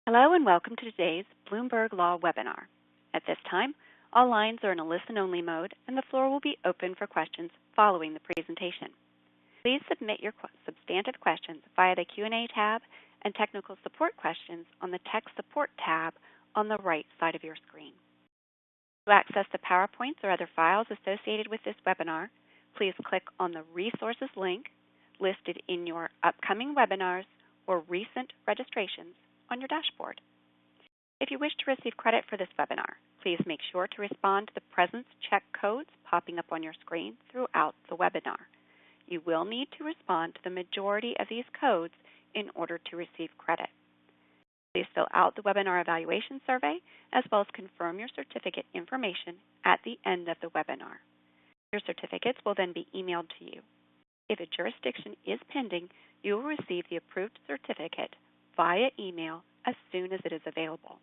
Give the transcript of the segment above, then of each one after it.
Hello and welcome to today's Bloomberg Law webinar. At this time, all lines are in a listen-only mode and the floor will be open for questions following the presentation. Please submit your substantive questions via the Q&A tab and technical support questions on the Tech Support tab on the right side of your screen. To access the PowerPoints or other files associated with this webinar, please click on the Resources link listed in your upcoming webinars or recent registrations on your dashboard. If you wish to receive credit for this webinar, please make sure to respond to the presence check codes popping up on your screen throughout the webinar. You will need to respond to the majority of these codes in order to receive credit. Please fill out the webinar evaluation survey as well as confirm your certificate information at the end of the webinar. Your certificates will then be emailed to you. If a jurisdiction is pending, you will receive the approved certificate via email as soon as it is available.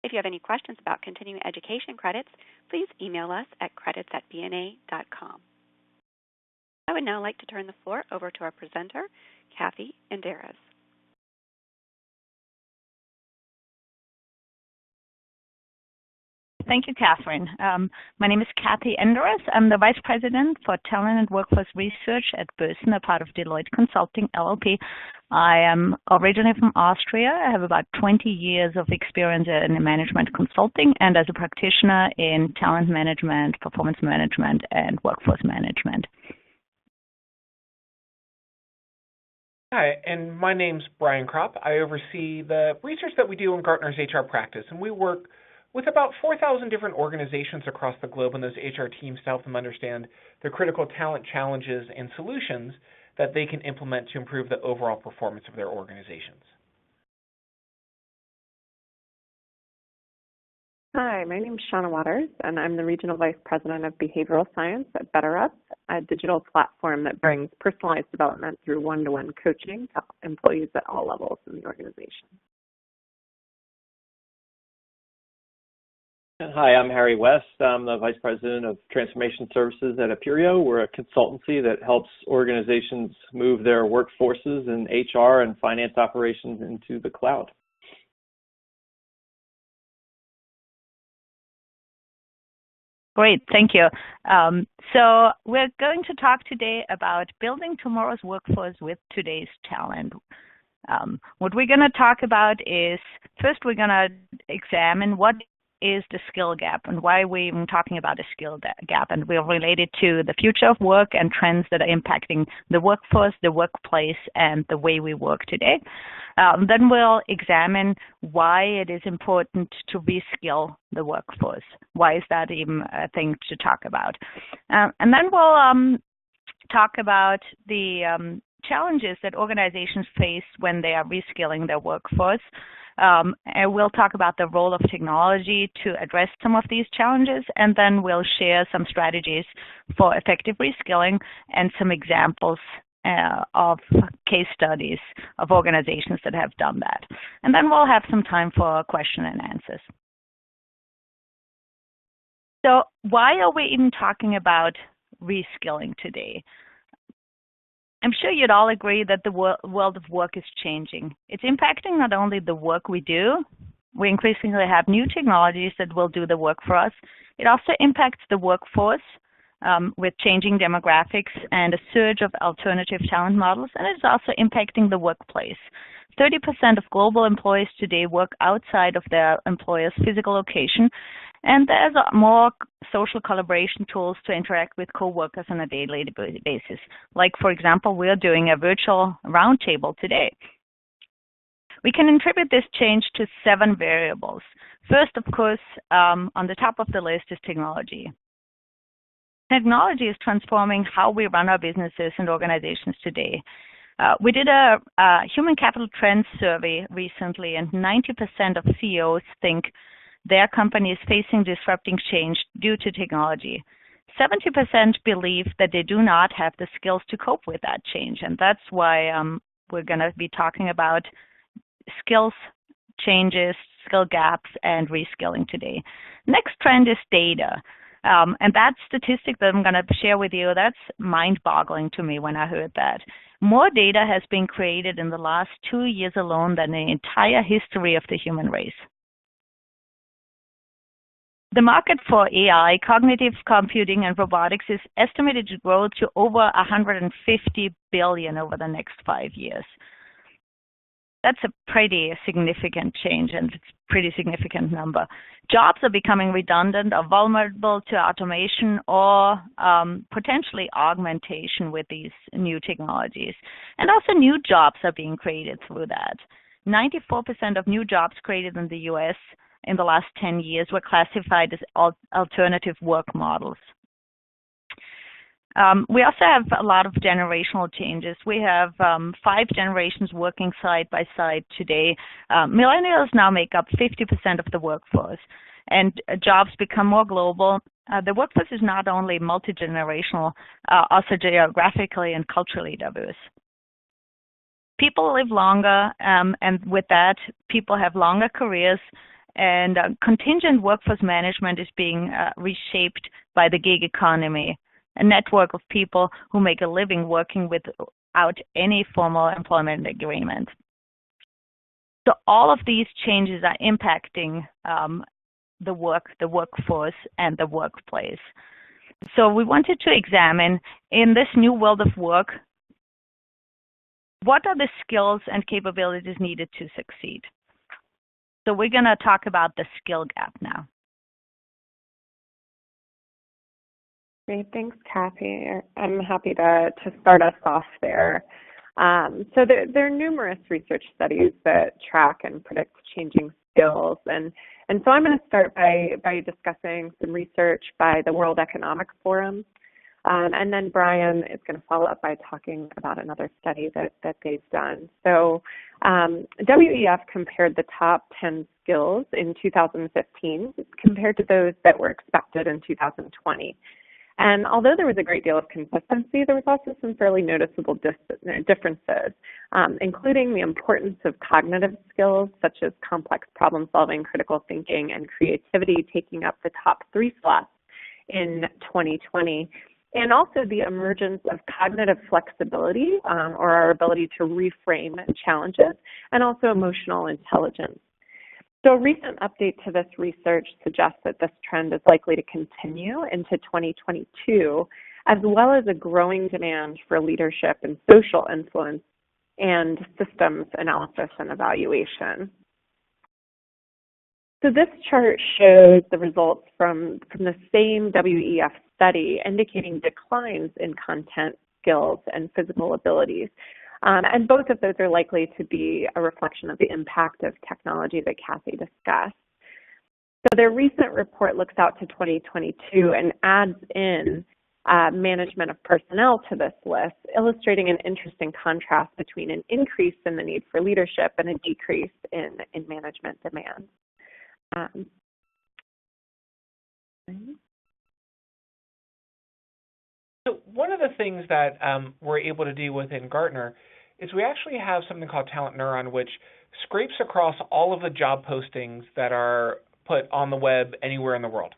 If you have any questions about continuing education credits, please email us at credits@bna.com. I would now like to turn the floor over to our presenter, Kathy Enderes. Thank you, Catherine. My name is Kathy Enderes. I'm the Vice President for Talent and Workforce Research at Bösen, a part of Deloitte Consulting LLP. I am originally from Austria. I have about 20 years of experience in management consulting and as a practitioner in talent management, performance management, and workforce management. Hi, and my name's Brian Kropp. I oversee the research that we do in Gartner's HR practice, and we work with about 4,000 different organizations across the globe and those HR teams to help them understand the critical talent challenges and solutions that they can implement to improve the overall performance of their organizations. Hi, my name is Shauna Waters, and I'm the Regional Vice President of Behavioral Science at BetterUp, a digital platform that brings personalized development through one-to-one coaching to employees at all levels in the organization. Hi, I'm Harry West. I'm the Vice President of Transformation Services at Aperio. We're a consultancy that helps organizations move their workforces in HR and finance operations into the cloud. Great, thank you. So we're going to talk today about building tomorrow's workforce with today's talent. What we're going to talk about is, first we're going to examine what is the skill gap and why we're even talking about a skill gap, and we'll relate it to the future of work and trends that are impacting the workforce, the workplace, and the way we work today. Then we'll examine why it is important to reskill the workforce. Why is that even a thing to talk about? And then we'll talk about the challenges that organizations face when they are reskilling their workforce. And we'll talk about the role of technology to address some of these challenges, and then we'll share some strategies for effective reskilling and some examples of case studies of organizations that have done that. And then we'll have some time for question and answers. So why are we even talking about reskilling today? I'm sure you'd all agree that the world of work is changing. It's impacting not only the work we do, we increasingly have new technologies that will do the work for us. It also impacts the workforce with changing demographics and a surge of alternative talent models, and it's also impacting the workplace. 30% of global employees today work outside of their employer's physical location, and there's more social collaboration tools to interact with coworkers on a daily basis. Like, for example, we're doing a virtual roundtable today. We can attribute this change to 7 variables. First, of course, on the top of the list is technology. Technology is transforming how we run our businesses and organizations today. We did a human capital trends survey recently, and 90% of CEOs think their company is facing disrupting change due to technology. 70% believe that they do not have the skills to cope with that change, and that's why we're going to be talking about skills changes, skill gaps, and reskilling today. Next trend is data. And that statistic that I'm going to share with you, that's mind-boggling to me when I heard that. More data has been created in the last 2 years alone than the entire history of the human race. The market for AI, cognitive computing, and robotics is estimated to grow to over $150 billion over the next 5 years. That's a pretty significant change, and it's a pretty significant number. Jobs are becoming redundant or vulnerable to automation or potentially augmentation with these new technologies. And also new jobs are being created through that. 94% of new jobs created in the US in the last 10 years were classified as alternative work models. We also have a lot of generational changes. We have 5 generations working side by side today. Millennials now make up 50% of the workforce, and jobs become more global. The workforce is not only multi-generational, also geographically and culturally diverse. People live longer, and with that, people have longer careers, and contingent workforce management is being reshaped by the gig economy, a network of people who make a living working without any formal employment agreement. So all of these changes are impacting the workforce, and the workplace. So we wanted to examine, in this new world of work, what are the skills and capabilities needed to succeed? So we're going to talk about the skill gap now. Great, thanks, Kathy. I'm happy to start us off there. So there are numerous research studies that track and predict changing skills, and so I'm going to start by discussing some research by the World Economic Forum, and then Brian is going to follow up by talking about another study that they've done. So WEF compared the top 10 skills in 2015 compared to those that were expected in 2020. And although there was a great deal of consistency, there was also some fairly noticeable differences, including the importance of cognitive skills such as complex problem solving, critical thinking, and creativity taking up the top 3 slots in 2020, and also the emergence of cognitive flexibility, or our ability to reframe challenges, and also emotional intelligence. So a recent update to this research suggests that this trend is likely to continue into 2022, as well as a growing demand for leadership and social influence and systems analysis and evaluation. So this chart shows the results from the same WEF study indicating declines in content, skills, and physical abilities. And both of those are likely to be a reflection of the impact of technology that Kathy discussed. So their recent report looks out to 2022 and adds in management of personnel to this list, illustrating an interesting contrast between an increase in the need for leadership and a decrease in management demands. So one of the things that we're able to do within Gartner is we actually have something called Talent Neuron, which scrapes across all of the job postings that are put on the web anywhere in the world.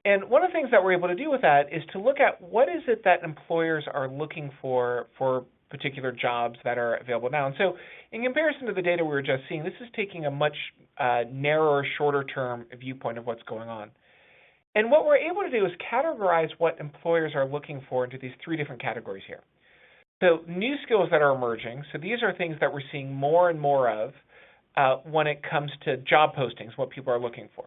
And one of the things that we're able to do with that is to look at what is it that employers are looking for particular jobs that are available now. And so in comparison to the data we were just seeing, this is taking a much narrower, shorter-term viewpoint of what's going on. And what we're able to do is categorize what employers are looking for into these 3 different categories here. So new skills that are emerging. So these are things that we're seeing more and more of when it comes to job postings, what people are looking for.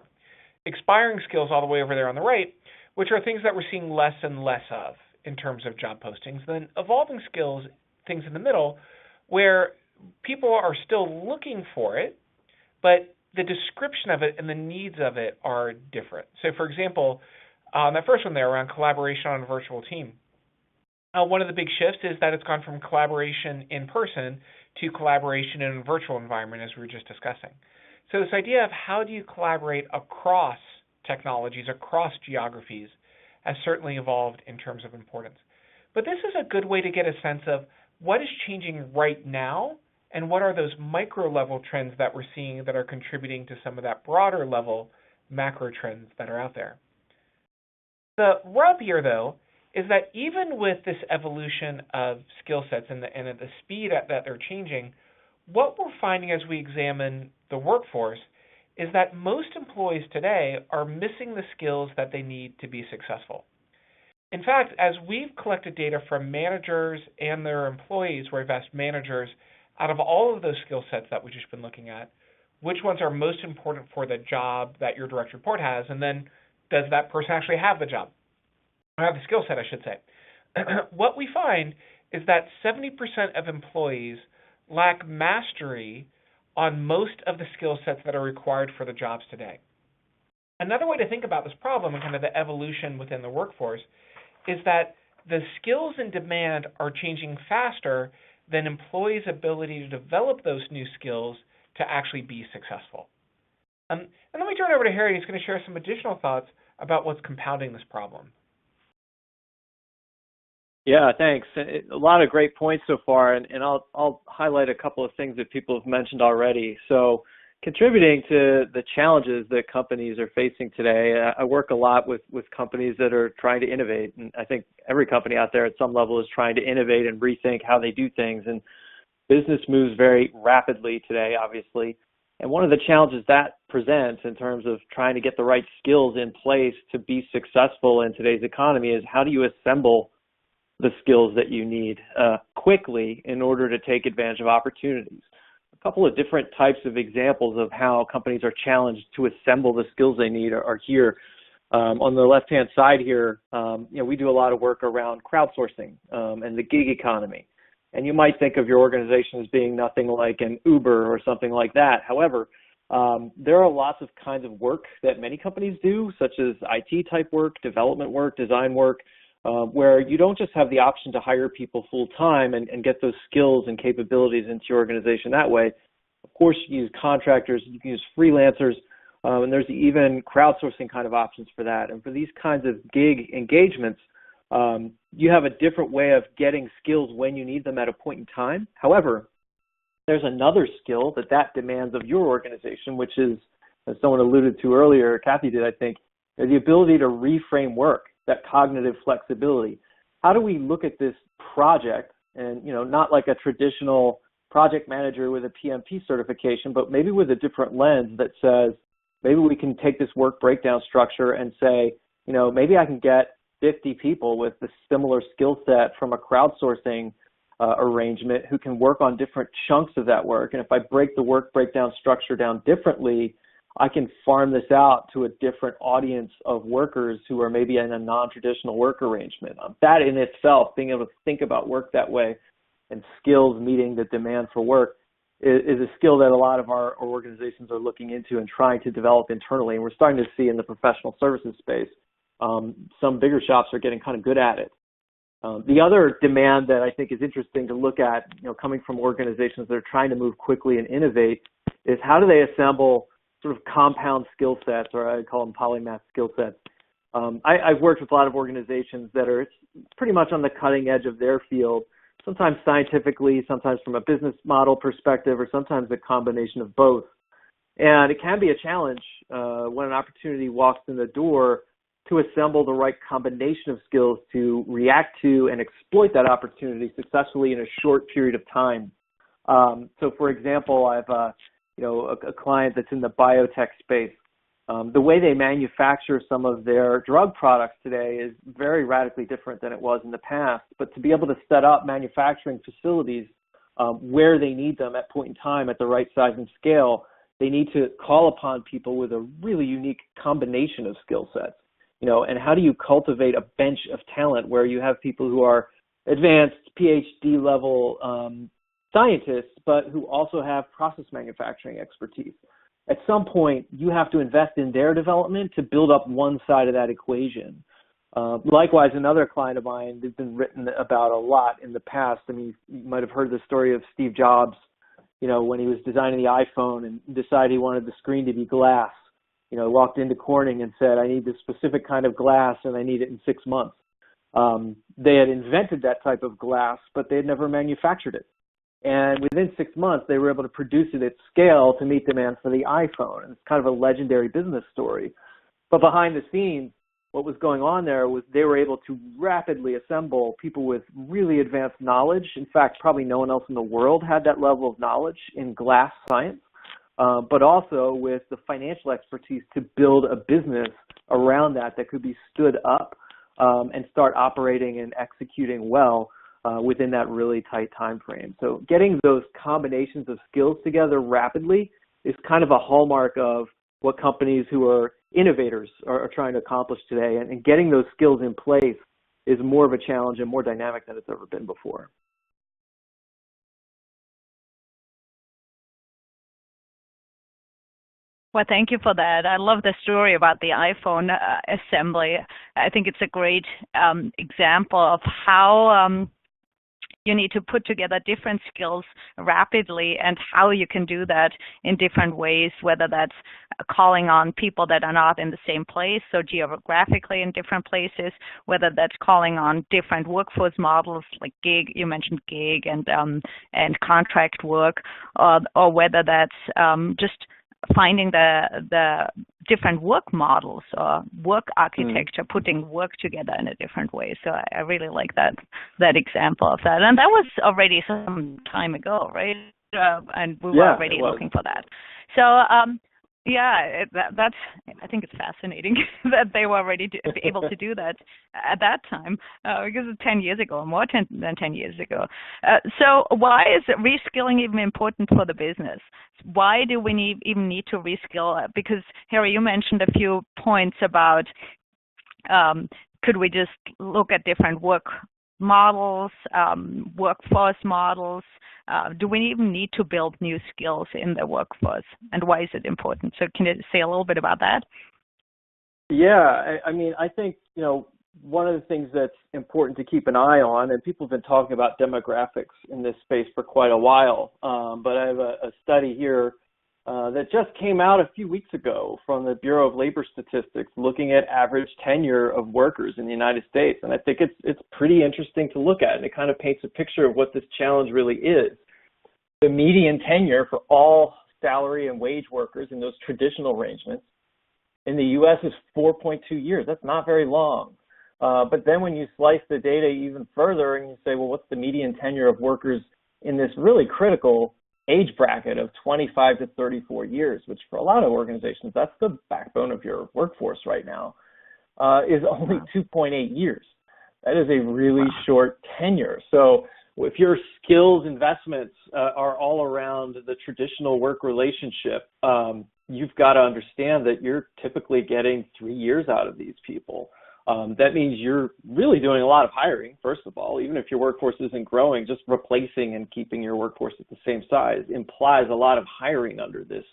Expiring skills all the way over there on the right, which are things that we're seeing less and less of in terms of job postings. Then evolving skills, things in the middle, where people are still looking for it, but the description of it and the needs of it are different. So for example, that first one there around collaboration on a virtual team. One of the big shifts is that it's gone from collaboration in person to collaboration in a virtual environment, as we were just discussing. So this idea of how do you collaborate across technologies, across geographies, has certainly evolved in terms of importance. But this is a good way to get a sense of what is changing right now and what are those micro-level trends that we're seeing that are contributing to some of that broader level macro trends that are out there. The rub here, though, is that even with this evolution of skill sets and at the speed that they're changing, what we're finding as we examine the workforce is that most employees today are missing the skills that they need to be successful. In fact, as we've collected data from managers and their employees, where we've asked managers, out of all of those skill sets that we've just been looking at, which ones are most important for the job that your direct report has, and then does that person actually have the job? Or have the skill set, I should say. What we find is that 70% of employees lack mastery on most of the skill sets that are required for the jobs today. Another way to think about this problem and kind of the evolution within the workforce is that the skills in demand are changing faster than employees' ability to develop those new skills to actually be successful. And let me turn it over to Harry. He's going to share some additional thoughts about what's compounding this problem. Yeah, thanks. A lot of great points so far, and I'll highlight a couple of things that people have mentioned already. So, contributing to the challenges that companies are facing today, I work a lot with companies that are trying to innovate, and I think every company out there at some level is trying to innovate and rethink how they do things, and business moves very rapidly today, obviously. And one of the challenges that presents in terms of trying to get the right skills in place to be successful in today's economy is how do you assemble the skills that you need quickly in order to take advantage of opportunities. A couple of different types of examples of how companies are challenged to assemble the skills they need are here. On the left-hand side here, we do a lot of work around crowdsourcing and the gig economy. And you might think of your organization as being nothing like an Uber or something like that. However, there are lots of kinds of work that many companies do, such as IT type work, development work, design work, where you don't just have the option to hire people full-time and get those skills and capabilities into your organization that way. Of course, you can use contractors, you can use freelancers, and there's even crowdsourcing kind of options for that. And for these kinds of gig engagements, you have a different way of getting skills when you need them at a point in time. However, there's another skill that demands of your organization, which is, as someone alluded to earlier, Kathy did, I think, the ability to reframe work, that cognitive flexibility. How do we look at this project and, not like a traditional project manager with a PMP certification, but maybe with a different lens that says, maybe we can take this work breakdown structure and say, maybe I can get 50 people with the similar skill set from a crowdsourcing arrangement who can work on different chunks of that work. And if I break the work breakdown structure down differently, I can farm this out to a different audience of workers who are maybe in a non-traditional work arrangement. That in itself, being able to think about work that way and skills meeting the demand for work is a skill that a lot of our organizations are looking into and trying to develop internally. And we're starting to see in the professional services space, some bigger shops are getting kind of good at it. The other demand that I think is interesting to look at, coming from organizations that are trying to move quickly and innovate, is how do they assemble sort of compound skill sets, or I call them polymath skill sets. I've worked with a lot of organizations that are pretty much on the cutting edge of their field, sometimes scientifically, sometimes from a business model perspective, or sometimes a combination of both. And it can be a challenge when an opportunity walks in the door to assemble the right combination of skills to react to and exploit that opportunity successfully in a short period of time. So, for example, I have a client that's in the biotech space. The way they manufacture some of their drug products today is very radically different than it was in the past. But to be able to set up manufacturing facilities where they need them at point in time at the right size and scale, they need to call upon people with a really unique combination of skill sets. And how do you cultivate a bench of talent where you have people who are advanced PhD level scientists, but who also have process manufacturing expertise? At some point, you have to invest in their development to build up one side of that equation. Likewise, another client of mine that's been written about a lot in the past. I mean, you might have heard the story of Steve Jobs, when he was designing the iPhone and decided he wanted the screen to be glass. Walked into Corning and said, I need this specific kind of glass and I need it in 6 months. They had invented that type of glass, but they had never manufactured it. And within 6 months, they were able to produce it at scale to meet demand for the iPhone. And it's kind of a legendary business story. But behind the scenes, what was going on there was they were able to rapidly assemble people with really advanced knowledge. In fact, probably no one else in the world had that level of knowledge in glass science, but also with the financial expertise to build a business around that could be stood up and start operating and executing well within that really tight time frame. So getting those combinations of skills together rapidly is kind of a hallmark of what companies who are innovators are trying to accomplish today. And getting those skills in place is more of a challenge and more dynamic than it's ever been before. Well, thank you for that. I love the story about the iPhone assembly. I think it's a great example of how you need to put together different skills rapidly and how you can do that in different ways, whether that's calling on people that are not in the same place, so geographically in different places, whether that's calling on different workforce models like gig, you mentioned gig and contract work, or whether that's just finding the different work models or work architecture, putting work together in a different way. So I really like that example of that. And that was already some time ago, right? And we were already looking for that. So that's, I think it's fascinating that they were already able to do that at that time, because it's 10 years ago, more than 10 years ago. So why is reskilling even important for the business? Why do we even need to reskill? Because, Harry, you mentioned a few points about could we just look at different work models, workforce models? Do we even need to build new skills in the workforce, and why is it important? So can you say a little bit about that? Yeah, I mean, I think, one of the things that's important to keep an eye on, and people have been talking about demographics in this space for quite a while, but I have a study here that just came out a few weeks ago from the Bureau of Labor Statistics looking at average tenure of workers in the United States. And I think it's pretty interesting to look at, and it kind of paints a picture of what this challenge really is. The median tenure for all salary and wage workers in those traditional arrangements in the U.S. is 4.2 years. That's not very long. But then when you slice the data even further and you say, well, what's the median tenure of workers in this really critical age bracket of 25 to 34 years, which for a lot of organizations, that's the backbone of your workforce right now, is only 2.8 years. That is a really short tenure. So if your skills investments are all around the traditional work relationship, you've got to understand that you're typically getting 3 years out of these people. That means you're really doing a lot of hiring, first of all. Even if your workforce isn't growing, just replacing and keeping your workforce at the same size implies a lot of hiring under this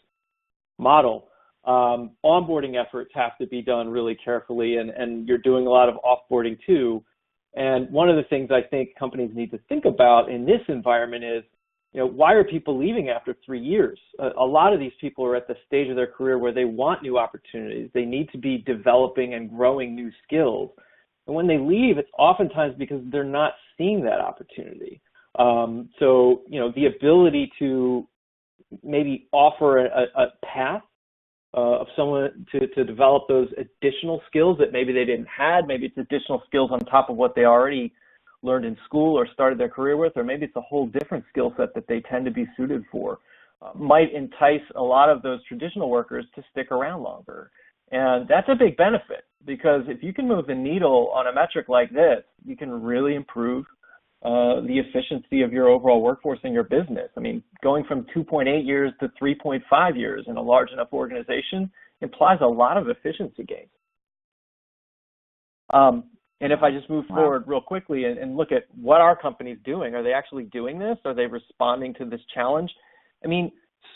model. Onboarding efforts have to be done really carefully, and you're doing a lot of offboarding too. And one of the things I think companies need to think about in this environment is, why are people leaving after 3 years? A lot of these people are at the stage of their career where they want new opportunities. They need to be developing and growing new skills. And when they leave, it's oftentimes because they're not seeing that opportunity. So, the ability to maybe offer a path of someone to develop those additional skills that maybe they didn't have, maybe it's additional skills on top of what they already learned in school or started their career with, or maybe it's a whole different skill set that they tend to be suited for, might entice a lot of those traditional workers to stick around longer. And that's a big benefit, because if you can move the needle on a metric like this, you can really improve the efficiency of your overall workforce in your business. I mean, going from 2.8 years to 3.5 years in a large enough organization implies a lot of efficiency gains. And if I just move forward real quickly and look at what are companies doing, are they actually doing this? Are they responding to this challenge? I mean,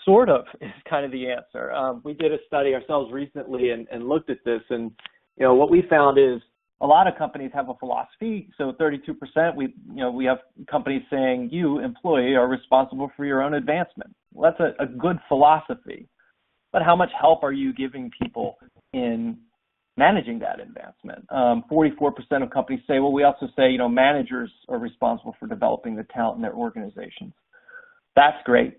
sort of is kind of the answer. We did a study ourselves recently and looked at this, and what we found is a lot of companies have a philosophy. So 32%, we have companies saying you, employee, are responsible for your own advancement. Well, that's a good philosophy. But how much help are you giving people in managing that advancement? 44% of companies say, well, we also say, managers are responsible for developing the talent in their organizations. That's great.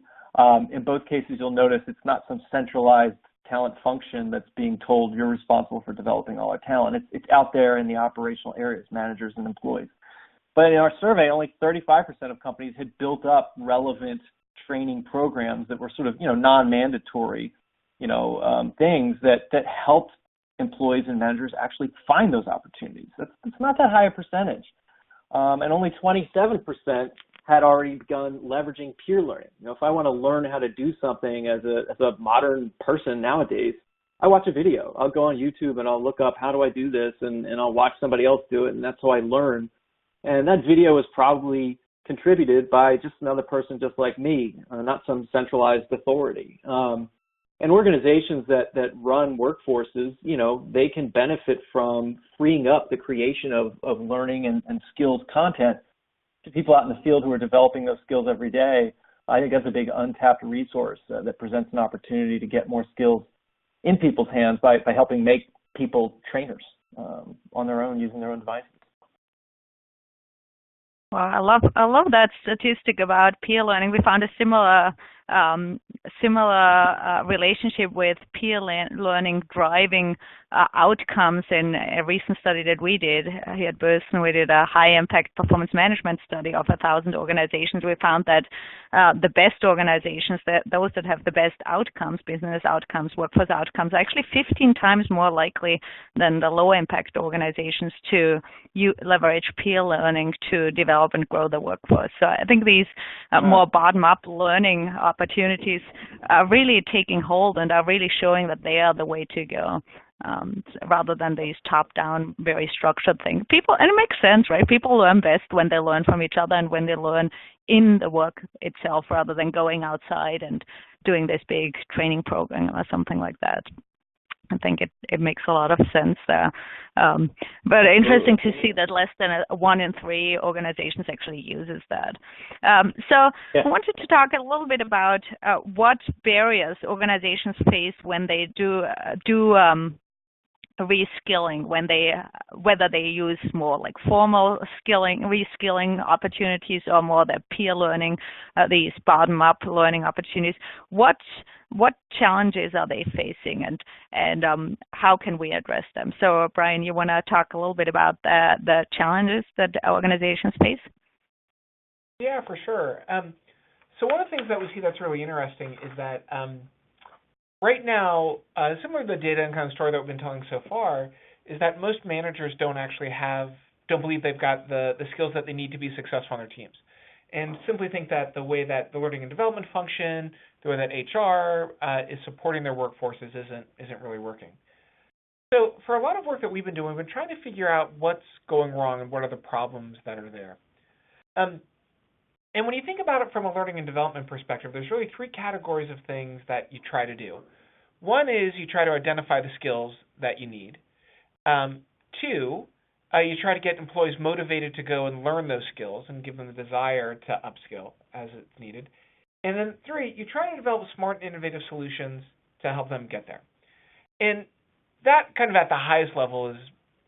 In both cases, you'll notice it's not some centralized talent function that's being told you're responsible for developing all our talent. It's out there in the operational areas, managers and employees. But in our survey, only 35% of companies had built up relevant training programs that were sort of, non-mandatory, things that helped employees and managers actually find those opportunities. That's not that high a percentage. And only 27% had already begun leveraging peer learning. If I want to learn how to do something as a modern person nowadays, I watch a video. I'll go on YouTube and I'll look up how do I do this, and I'll watch somebody else do it, and that's how I learn. And that video is probably contributed by just another person just like me, not some centralized authority. And organizations that run workforces, they can benefit from freeing up the creation of learning and skills content to people out in the field who are developing those skills every day. I think that's a big untapped resource that presents an opportunity to get more skills in people's hands by helping make people trainers on their own, using their own devices. Well, I love that statistic about peer learning. We found a similar relationship with peer learning driving outcomes in a recent study that we did here at Boston. We did a high-impact performance management study of 1,000 organizations. We found that the best organizations, those that have the best outcomes, business outcomes, workforce outcomes, are actually 15 times more likely than the low-impact organizations to leverage peer learning to develop and grow the workforce. So I think these more bottom-up learning opportunities are really taking hold and are really showing that they are the way to go, rather than these top-down, very structured things. And it makes sense, right? People learn best when they learn from each other and when they learn in the work itself, rather than going outside and doing this big training program or something like that. I think it makes a lot of sense there. But interesting to see that less than 1 in 3 organizations actually uses that. I wanted to talk a little bit about what barriers organizations face when they do reskilling, whether they use more like formal reskilling opportunities or more the peer learning, these bottom-up learning opportunities. What challenges are they facing, and how can we address them? So, Brian, you want to talk a little bit about the challenges that organizations face? Yeah, for sure. So one of the things that we see that's really interesting is that right now, similar to the data and kind of story that we've been telling so far, is that most managers don't believe they've got the skills that they need to be successful on their teams, and simply think that the way that the learning and development function, the way that HR is supporting their workforces isn't really working. So for a lot of work that we've been doing, we've been trying to figure out what's going wrong and what are the problems that are there. And when you think about it from a learning and development perspective, there's really 3 categories of things that you try to do. One is you try to identify the skills that you need. 2, you try to get employees motivated to go and learn those skills and give them the desire to upskill as it's needed. And then 3, you try to develop smart and innovative solutions to help them get there. And that kind of at the highest level has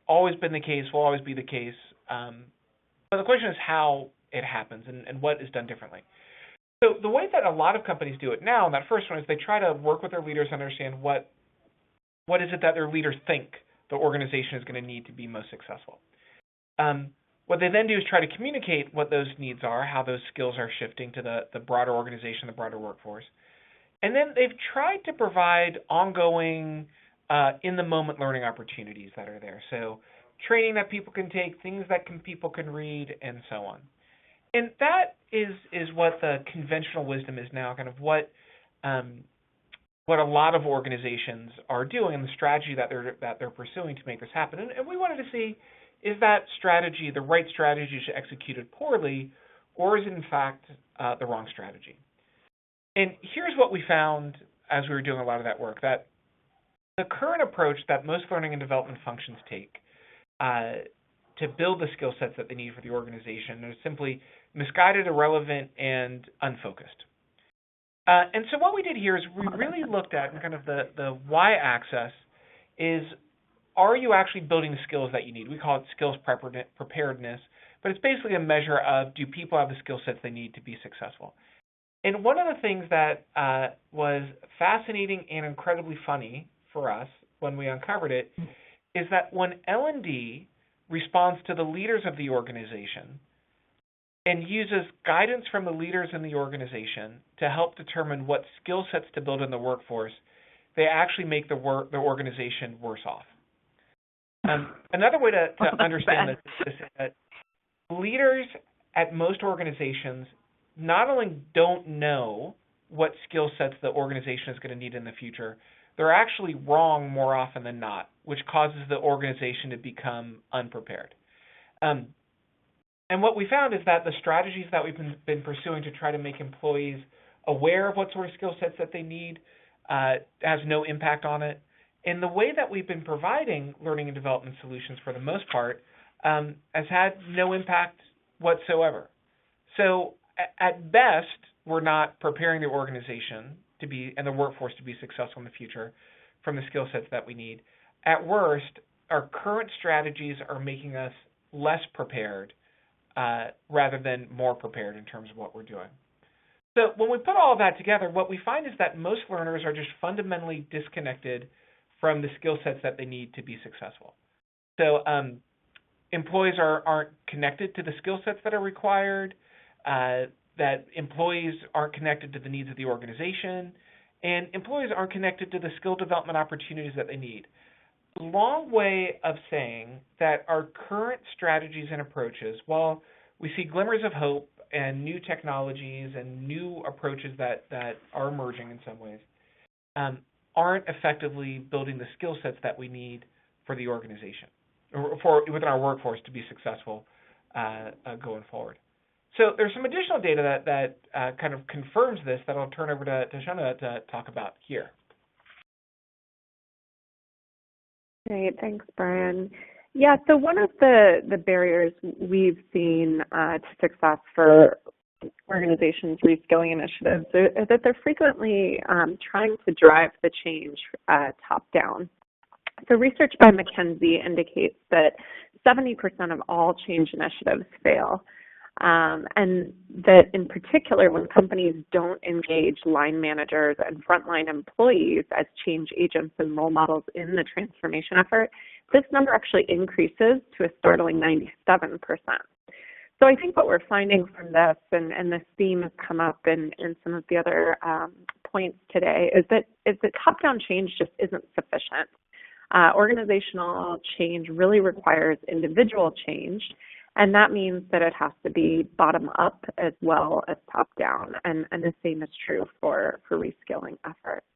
always been the case, will always be the case. But the question is how it happens and what is done differently. So the way that a lot of companies do it now, and that first one, is they try to work with their leaders to understand what is it that their leaders think the organization is going to need to be most successful. What they then do is try to communicate what those needs are, how those skills are shifting to the broader organization, the broader workforce. And then they've tried to provide ongoing, in-the-moment learning opportunities that are there. So training that people can take, things that people can read, and so on. And that is what the conventional wisdom is now, kind of what a lot of organizations are doing, and the strategy that they're pursuing to make this happen. And we wanted to see, is that strategy the right strategy executed poorly, or is it in fact the wrong strategy? And here's what we found as we were doing a lot of that work, that the current approach that most learning and development functions take to build the skill sets that they need for the organization is simply misguided, irrelevant, and unfocused. And so what we did here is we really looked at kind of the y-axis is, are you actually building the skills that you need? We call it skills preparedness, but it's basically a measure of, do people have the skill sets they need to be successful? And one of the things that was fascinating and incredibly funny for us when we uncovered it is that when L&D responds to the leaders of the organization and uses guidance from the leaders in the organization to help determine what skill sets to build in the workforce, they actually make the organization worse off. Another way to understand this is that leaders at most organizations not only don't know what skill sets the organization is going to need in the future, they're actually wrong more often than not, which causes the organization to become unprepared. And what we found is that the strategies that we've been pursuing to try to make employees aware of what sort of skill sets that they need has no impact on it. And the way that we've been providing learning and development solutions for the most part has had no impact whatsoever. So at best, we're not preparing the organization to be and the workforce to be successful in the future from the skill sets that we need. At worst, our current strategies are making us less prepared rather than more prepared in terms of what we're doing. So when we put all of that together, what we find is that most learners are just fundamentally disconnected from the skill sets that they need to be successful. So employees aren't connected to the skill sets that are required, that employees aren't connected to the needs of the organization, and employees aren't connected to the skill development opportunities that they need. Long way of saying that our current strategies and approaches, while we see glimmers of hope and new technologies and new approaches that are emerging in some ways, aren't effectively building the skill sets that we need for the organization, or within our workforce to be successful going forward. So there's some additional data that kind of confirms this that I'll turn over to Shana to talk about here. Great, thanks, Brian. Yeah, so one of the barriers we've seen to success for organizations' reskilling initiatives is that they're frequently trying to drive the change top-down. So research by McKinsey indicates that 70% of all change initiatives fail. And that in particular, when companies don't engage line managers and frontline employees as change agents and role models in the transformation effort, this number actually increases to a startling 97%. So I think what we're finding from this, and this theme has come up in some of the other points today, is that top-down change just isn't sufficient. Organizational change really requires individual change, and that means that it has to be bottom-up as well as top-down, and the same is true for reskilling efforts.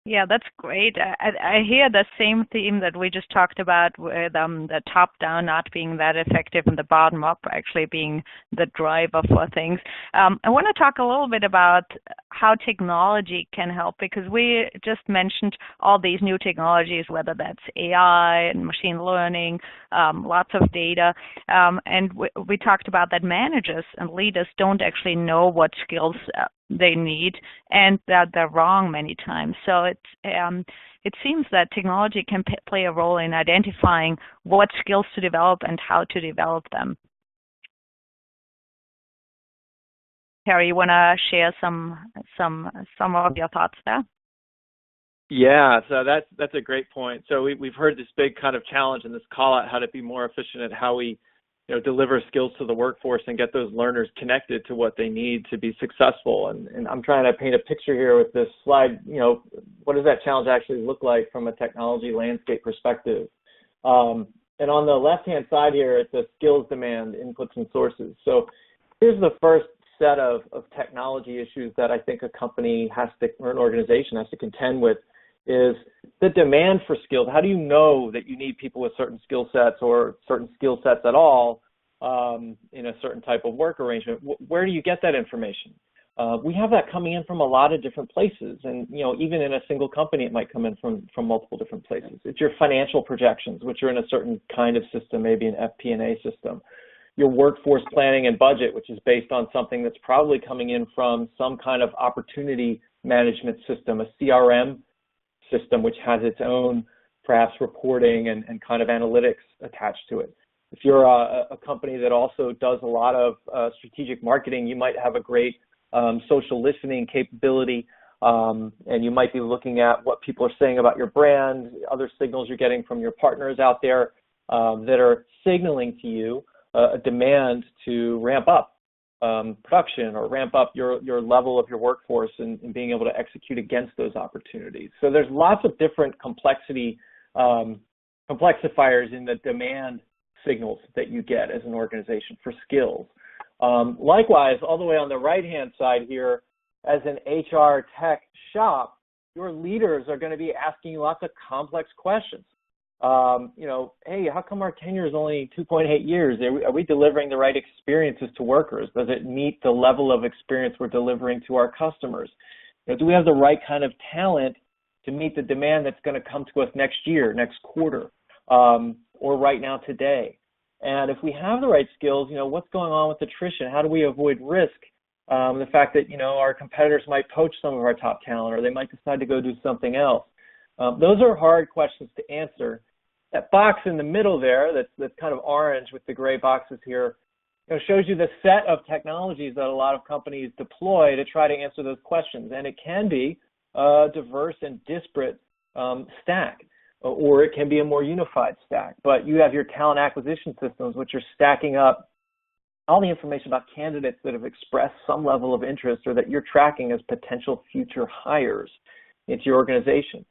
Yeah, that's great. I hear the same theme that we just talked about with the top-down not being that effective and the bottom-up actually being the driver for things. I want to talk a little bit about how technology can help, because we just mentioned all these new technologies, whether that's AI and machine learning, lots of data, and we talked about that managers and leaders don't actually know what skills they need, and that they're wrong many times. So it seems that technology can play a role in identifying what skills to develop and how to develop them. Terry, you want to share some of your thoughts there? Yeah, so that's a great point. So we've heard this big kind of challenge and this call out how to be more efficient at how we deliver skills to the workforce and get those learners connected to what they need to be successful. And I'm trying to paint a picture here with this slide. What does that challenge actually look like from a technology landscape perspective? And on the left-hand side here, it's a skills demand, inputs and sources. So here's the first set of technology issues that I think a company has to, or an organization has to contend with, is the demand for skills. How do you know that you need people with certain skill sets or certain skill sets at all in a certain type of work arrangement? Where do you get that information? We have that coming in from a lot of different places, and even in a single company, it might come in from multiple different places. It's your financial projections, which are in a certain kind of system, maybe an FP&A system. Your workforce planning and budget, which is based on something that's probably coming in from some kind of opportunity management system, a CRM system, which has its own perhaps reporting and kind of analytics attached to it. If you're a company that also does a lot of strategic marketing, you might have a great social listening capability, and you might be looking at what people are saying about your brand, other signals you're getting from your partners out there that are signaling to you a demand to ramp up production or ramp up your level of your workforce and being able to execute against those opportunities. So there's lots of different complexifiers in the demand signals that you get as an organization for skills. Likewise, all the way on the right-hand side here, as an HR tech shop, your leaders are going to be asking you lots of complex questions. Hey, how come our tenure is only 2.8 years? Are we delivering the right experiences to workers? Does it meet the level of experience we're delivering to our customers? Do we have the right kind of talent to meet the demand that's going to come to us next year, next quarter, or right now today? And if we have the right skills, what's going on with attrition? How do we avoid risk? The fact that, our competitors might poach some of our top talent, or they might decide to go do something else. Those are hard questions to answer. That box in the middle there, that's kind of orange with the gray boxes here, shows you the set of technologies that a lot of companies deploy to try to answer those questions. And it can be a diverse and disparate stack, or it can be a more unified stack. But you have your talent acquisition systems, which are stacking up all the information about candidates that have expressed some level of interest or that you're tracking as potential future hires into your organization.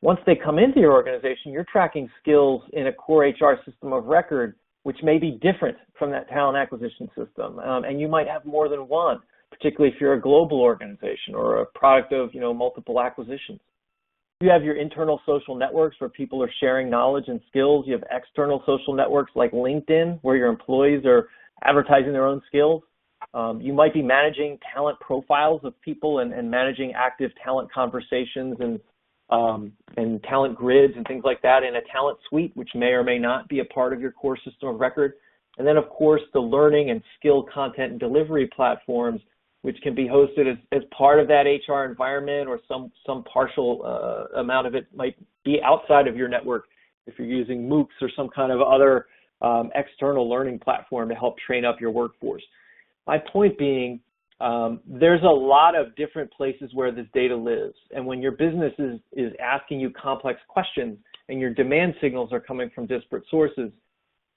Once they come into your organization, you're tracking skills in a core HR system of record, which may be different from that talent acquisition system. And you might have more than one, particularly if you're a global organization or a product of, multiple acquisitions. You have your internal social networks where people are sharing knowledge and skills. You have external social networks like LinkedIn, where your employees are advertising their own skills. You might be managing talent profiles of people and managing active talent conversations and talent grids and things like that in a talent suite, which may or may not be a part of your core system of record. And then, of course, the learning and skill content and delivery platforms, which can be hosted as part of that HR environment, or some partial amount of it might be outside of your network if you're using MOOCs or some kind of other external learning platform to help train up your workforce. My point being, there's a lot of different places where this data lives. And when your business is asking you complex questions and your demand signals are coming from disparate sources,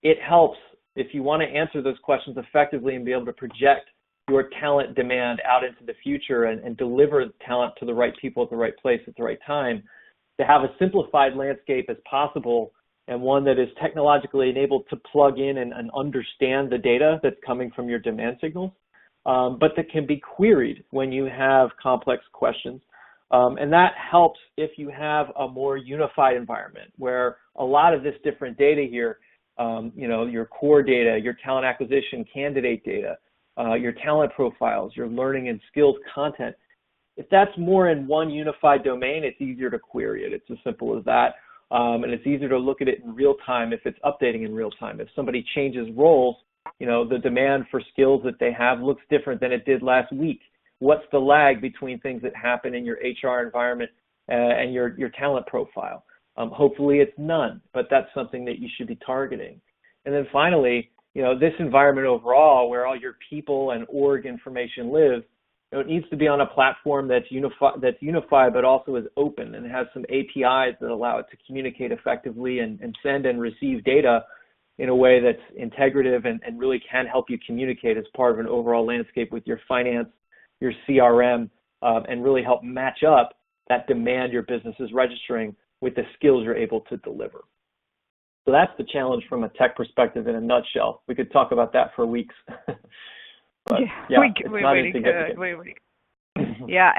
it helps if you want to answer those questions effectively and be able to project your talent demand out into the future and deliver talent to the right people at the right place at the right time, to have a simplified landscape as possible and one that is technologically enabled to plug in and understand the data that's coming from your demand signals, but that can be queried when you have complex questions. And that helps if you have a more unified environment where a lot of this different data here, your core data, your talent acquisition candidate data, your talent profiles, your learning and skills content, if that's more in one unified domain, it's easier to query it. It's as simple as that. And it's easier to look at it in real time if it's updating in real time. If somebody changes roles, the demand for skills that they have looks different than it did last week. What's the lag between things that happen in your HR environment and your talent profile? Hopefully it's none, but that's something that you should be targeting. And then finally, this environment overall where all your people and org information live, it needs to be on a platform that's unified, but also is open and has some APIs that allow it to communicate effectively and send and receive data in a way that's integrative and really can help you communicate as part of an overall landscape with your finance, your CRM, and really help match up that demand your business is registering with the skills you're able to deliver. So that's the challenge from a tech perspective in a nutshell. We could talk about that for weeks. But, we really could. Yeah,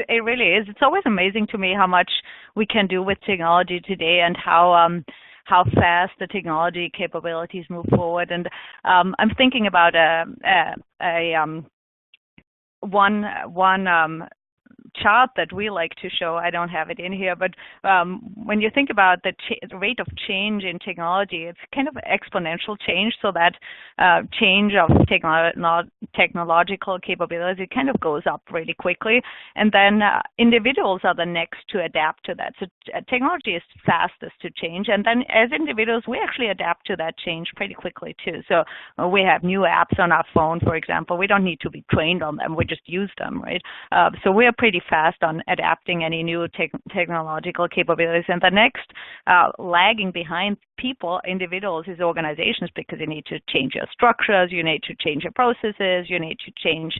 it really is. It's always amazing to me how much we can do with technology today and how fast the technology capabilities move forward. And I'm thinking about one chart that we like to show. I don't have it in here, but when you think about the rate of change in technology, it's kind of exponential change. So that change of technological capabilities, it kind of goes up really quickly. And then individuals are the next to adapt to that. So technology is fastest to change. And then as individuals, we actually adapt to that change pretty quickly too. So we have new apps on our phone, for example. We don't need to be trained on them. We just use them, right? So we are pretty fast on adapting any new technological capabilities. And the next lagging behind people, individuals, is organizations, because you need to change your structures, you need to change your processes, you need to change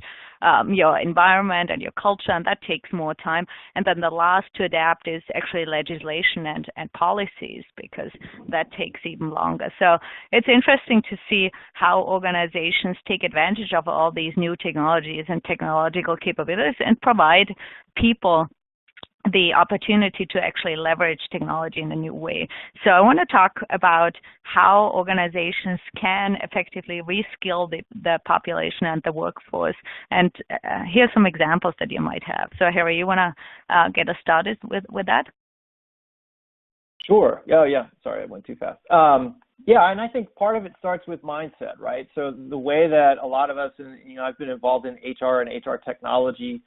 your environment and your culture, and that takes more time. And then the last to adapt is actually legislation and policies, because that takes even longer. So it's interesting to see how organizations take advantage of all these new technologies and technological capabilities and provide people the opportunity to actually leverage technology in a new way. So I want to talk about how organizations can effectively reskill the population and the workforce. And here's some examples that you might have. So Harry, you want to get us started with that? Sure. Oh, yeah. Sorry, I went too fast. Yeah, and I think part of it starts with mindset, right? So the way that a lot of us, and I've been involved in HR and HR technology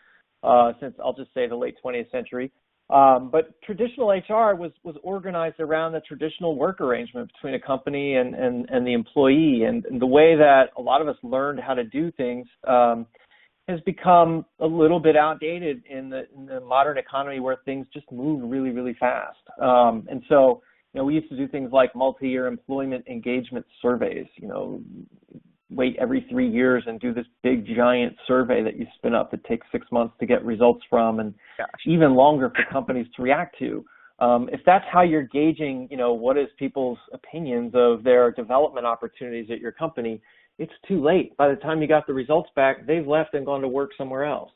since, I'll just say, the late 20th century. But traditional HR was organized around the traditional work arrangement between a company and the employee. And the way that a lot of us learned how to do things has become a little bit outdated in the modern economy, where things just move really, really fast. And so, we used to do things like multi-year employment engagement surveys, wait every 3 years and do this big giant survey that you spin up that takes 6 months to get results from, and even longer for companies to react to. If that's how you're gauging, what is people's opinions of their development opportunities at your company, it's too late. By the time you got the results back, they've left and gone to work somewhere else.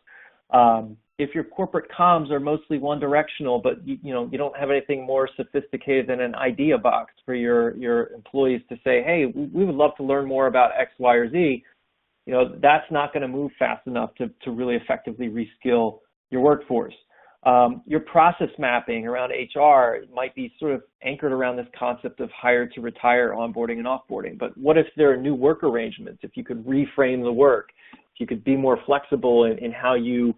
If your corporate comms are mostly one-directional, but you don't have anything more sophisticated than an idea box for your employees to say, hey, we would love to learn more about X, Y, or Z, that's not going to move fast enough to really effectively reskill your workforce. Your process mapping around HR might be sort of anchored around this concept of hire to retire, onboarding and offboarding. But what if there are new work arrangements? If you could reframe the work, if you could be more flexible in how you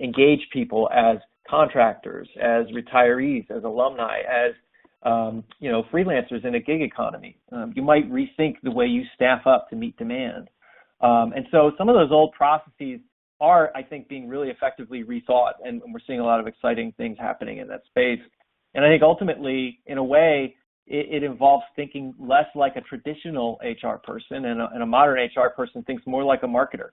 engage people as contractors, as retirees, as alumni, as freelancers in a gig economy. You might rethink the way you staff up to meet demand. And so some of those old processes are, I think, being really effectively rethought, and we're seeing a lot of exciting things happening in that space. And I think ultimately, in a way, it involves thinking less like a traditional HR person, and a modern HR person thinks more like a marketer.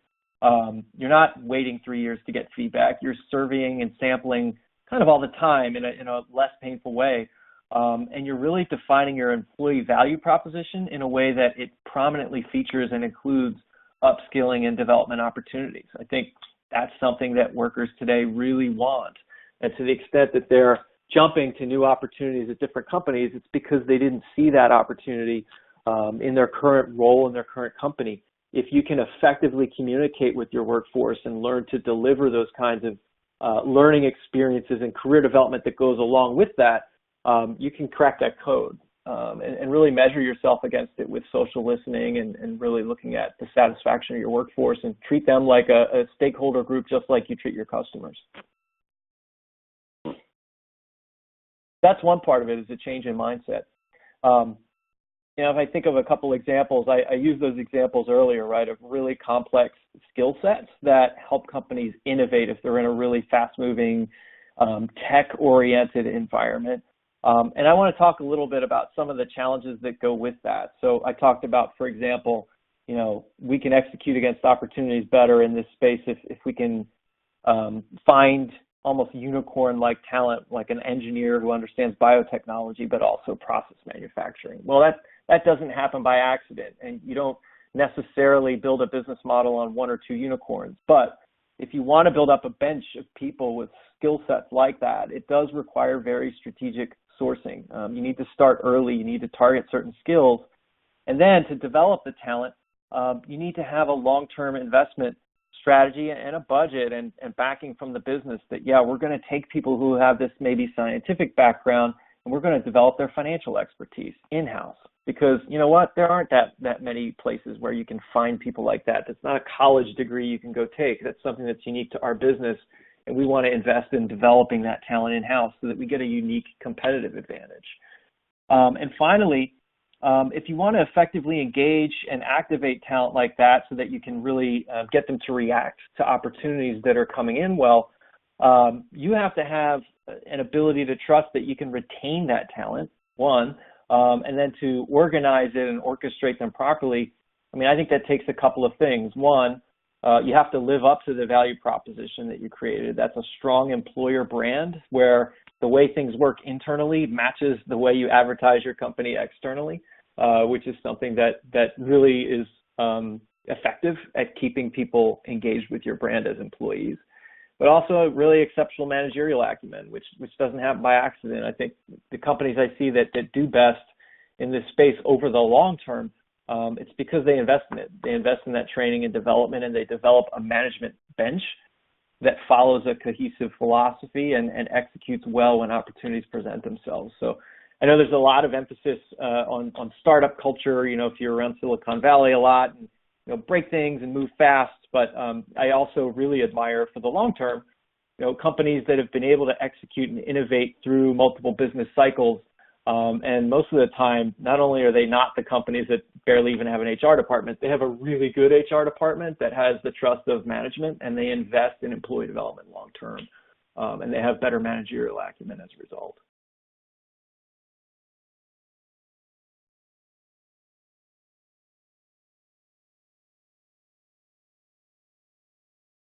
You're not waiting 3 years to get feedback. You're surveying and sampling kind of all the time in a less painful way. And you're really defining your employee value proposition in a way that it prominently features and includes upskilling and development opportunities. I think that's something that workers today really want. And to the extent that they're jumping to new opportunities at different companies, it's because they didn't see that opportunity in their current role in their current company. If you can effectively communicate with your workforce and learn to deliver those kinds of learning experiences and career development that goes along with that, you can crack that code and really measure yourself against it with social listening and really looking at the satisfaction of your workforce and treat them like a stakeholder group just like you treat your customers. That's one part of it, is a change in mindset. If I think of a couple examples, I used those examples earlier, right, of really complex skill sets that help companies innovate if they're in a really fast-moving, tech-oriented environment. And I want to talk a little bit about some of the challenges that go with that. So I talked about, for example, we can execute against opportunities better in this space if we can find almost unicorn-like talent, like an engineer who understands biotechnology, but also process manufacturing. Well, that doesn't happen by accident, and you don't necessarily build a business model on one or two unicorns. But if you want to build up a bench of people with skill sets like that, it does require very strategic sourcing. You need to start early. You need to target certain skills. And then to develop the talent, you need to have a long-term investment strategy and a budget and backing from the business that, we're going to take people who have this maybe scientific background and we're going to develop their financial expertise in-house. because you know what? There aren't that many places where you can find people like that. That's not a college degree you can go take. That's something that's unique to our business, and we want to invest in developing that talent in-house so that we get a unique competitive advantage. And finally, if you want to effectively engage and activate talent like that so that you can really get them to react to opportunities that are coming in, well, you have to have an ability to trust that you can retain that talent, one, and then to organize it and orchestrate them properly. I mean, I think that takes a couple of things. One, you have to live up to the value proposition that you created. That's a strong employer brand where the way things work internally matches the way you advertise your company externally, which is something that really is effective at keeping people engaged with your brand as employees. But also a really exceptional managerial acumen, which doesn't happen by accident. I think the companies I see that do best in this space over the long term, it's because they invest in it. They invest in that training and development, and they develop a management bench that follows a cohesive philosophy and executes well when opportunities present themselves. So I know there's a lot of emphasis on startup culture, if you're around Silicon Valley a lot, and break things and move fast. But I also really admire for the long term, companies that have been able to execute and innovate through multiple business cycles. And most of the time, not only are they not the companies that barely even have an HR department, they have a really good HR department that has the trust of management, and they invest in employee development long term. And they have better managerial acumen as a result.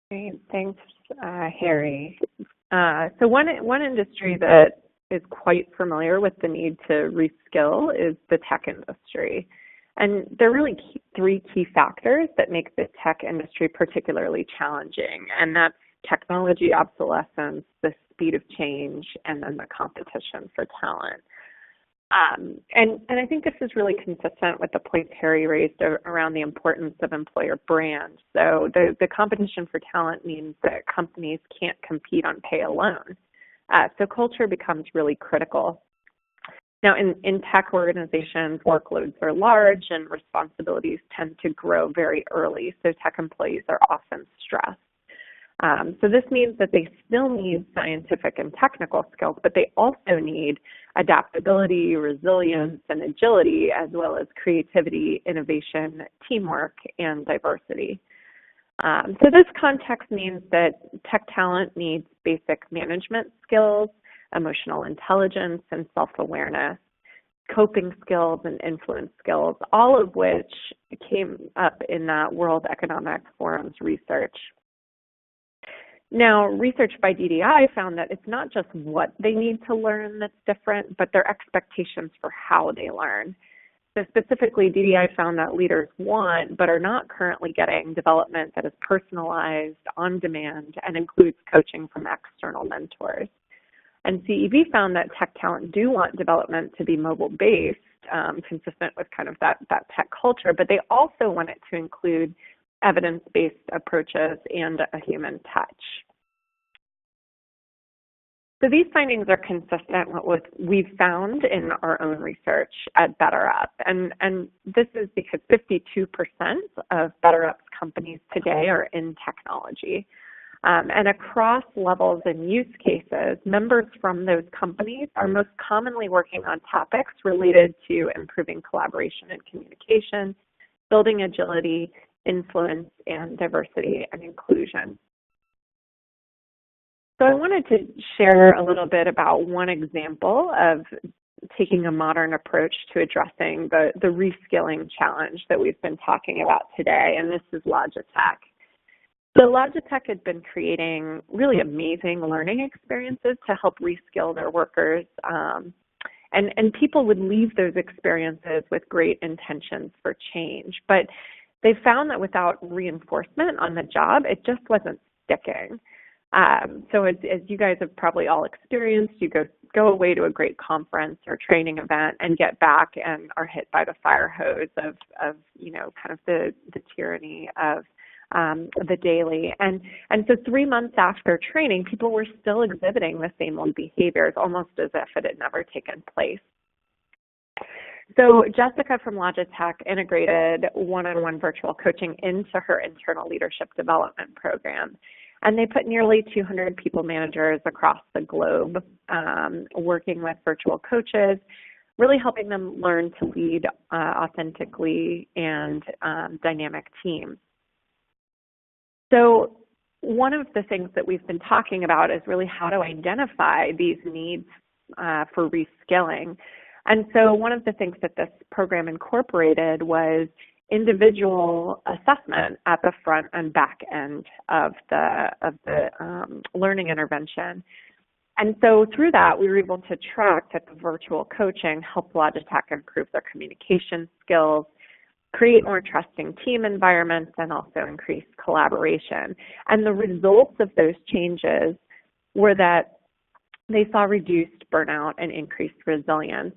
Great. Thanks, Harry. So one industry that is quite familiar with the need to reskill is the tech industry. And there are really three key factors that make the tech industry particularly challenging, and that's technology obsolescence, the speed of change, and then the competition for talent. And I think this is really consistent with the points Harry raised around the importance of employer brand. So the competition for talent means that companies can't compete on pay alone. So culture becomes really critical. Now, in tech organizations, workloads are large and responsibilities tend to grow very early, so tech employees are often stressed. So this means that they still need scientific and technical skills, but they also need adaptability, resilience, and agility, as well as creativity, innovation, teamwork, and diversity. So this context means that tech talent needs basic management skills, emotional intelligence, and self-awareness, coping skills, and influence skills, all of which came up in that World Economic Forum's research. Now, research by DDI found that it's not just what they need to learn that's different, but their expectations for how they learn. So specifically, DDI found that leaders want, but are not currently getting, development that is personalized, on demand, and includes coaching from external mentors. And CEB found that tech talent do want development to be mobile-based, consistent with kind of that tech culture, but they also want it to include evidence-based approaches and a human touch. So these findings are consistent with what we've found in our own research at BetterUp. And this is because 52% of BetterUp's companies today are in technology. And across levels and use cases, members from those companies are most commonly working on topics related to improving collaboration and communication, building agility, influence, and diversity and inclusion. So I wanted to share a little bit about one example of taking a modern approach to addressing the reskilling challenge that we've been talking about today, and this is Logitech. So Logitech had been creating really amazing learning experiences to help reskill their workers, and people would leave those experiences with great intentions for change. But they found that without reinforcement on the job, it just wasn't sticking. So as you guys have probably all experienced, you go away to a great conference or training event and get back and are hit by the fire hose of kind of the tyranny of the daily. And so 3 months after training, people were still exhibiting the same old behaviors, almost as if it had never taken place. So Jessica from Logitech integrated one-on-one virtual coaching into her internal leadership development program. And they put nearly 200 people managers across the globe working with virtual coaches, really helping them learn to lead authentically and dynamic teams. So one of the things that we've been talking about is really how to identify these needs for reskilling. And so one of the things that this program incorporated was individual assessment at the front and back end of the learning intervention. And so through that, we were able to track that the virtual coaching helped Logitech improve their communication skills, create more trusting team environments, and also increase collaboration. And the results of those changes were that they saw reduced burnout and increased resilience.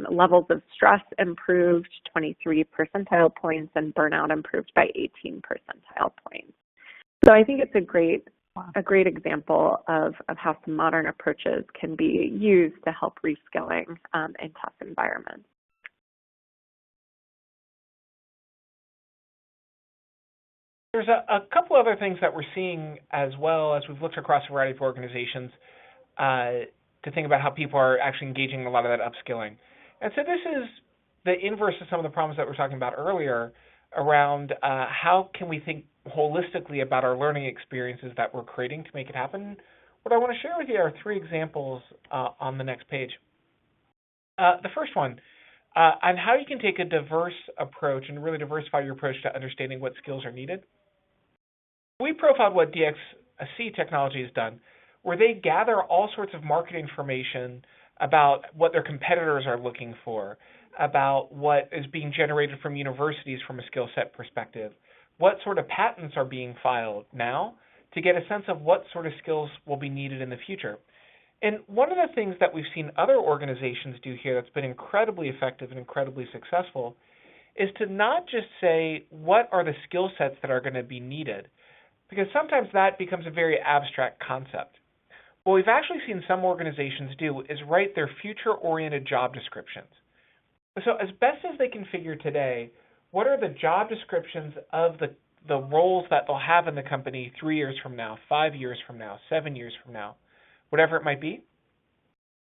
Levels of stress improved 23 percentile points, and burnout improved by 18 percentile points. So I think it's a great example of how some modern approaches can be used to help reskilling in tough environments. There's a couple other things that we're seeing as well as we've looked across a variety of organizations to think about how people are actually engaging in a lot of that upskilling. And so this is the inverse of some of the problems that we were talking about earlier around how can we think holistically about our learning experiences that we're creating to make it happen. What I want to share with you are 3 examples on the next page. The first one, on how you can take a diverse approach and really diversify your approach to understanding what skills are needed. We profiled what DXC technology has done, where they gather all sorts of market information about what their competitors are looking for, about what is being generated from universities from a skill set perspective, what sort of patents are being filed now to get a sense of what sort of skills will be needed in the future. And one of the things that we've seen other organizations do here that's been incredibly effective and incredibly successful is to not just say what are the skill sets that are going to be needed, because sometimes that becomes a very abstract concept. What we've actually seen some organizations do is write their future-oriented job descriptions. So as best as they can figure today, what are the job descriptions of the roles that they'll have in the company 3 years from now, 5 years from now, 7 years from now, whatever it might be?